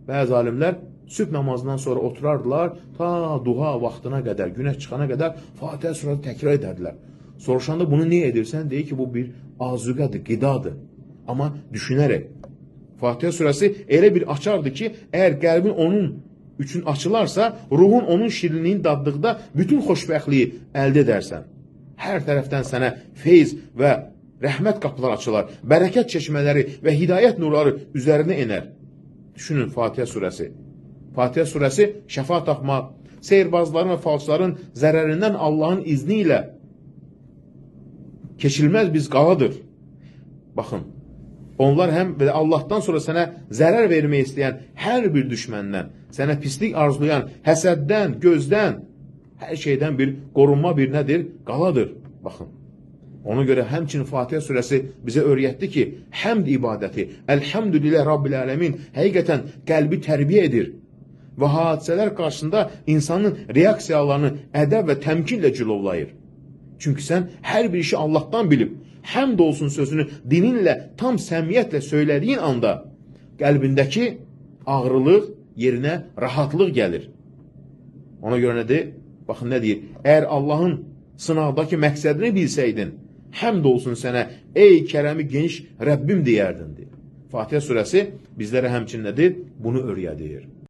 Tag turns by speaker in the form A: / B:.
A: Bəzi alimlər sübh namazından sonra oturardılar, ta duha vaxtına qədər, günəş çıxana qədər Fatihə surəsini təkrar edərdilər. Soruşanda bunu niyə edirsən? Deyir ki, bu bir azuqədir, qidadır. Amma düşünərək. Fatihə surəsi elə bir açardır ki, əgər qəlbin onun üçün açılarsa, ruhun onun şirinliyini daddıqda bütün xoşbəxtliyi əldə edərsən. Hər tərəfdən sənə feyz və rəhmət qapılar açılar, bərəkət çeşmələri və hidayət nurları üzərinə enər. Düşünün Fatihə surəsi. Fatihə surəsi şəfa tapmaq, seyirbazların və falçların zərərindən Allahın izni ilə keçilməz bir qaladır. Baxın, onlar həm Allahdan sonra sənə zərər vermək istəyən hər bir düşməndən, sənə pislik arzulayan həsəddən, gözdən, hər şeydən bir qorunma bir nədir? Qaladır. Baxın. Ona görə həmçinin Fatihə surəsi bizə öyrətdi ki, həmd ibadəti, Əlhəmdülillah Rabbil Ələmin həqiqətən qəlbi tərbiyə edir və hadisələr qarşısında insanın reaksiyalarını ədəb və təmkinlə cilovlayır. Çünki sən hər bir işi Allahdan bilib, həmd olsun sözünü dininlə tam səmiyyətlə söylədiyin anda qəlbindəki ağrılıq yerinə rahatlıq gəlir. Ona görə nədir? Baxın nə deyir? Əgər Allahın sınaqdakı məqsədini bilsəydin, həmd olsun sənə, ey kərəmi geniş Rəbbim deyərdin, deyir. Fatihə surəsi bizlərə həmçinin nədir? Bunu öyrədir.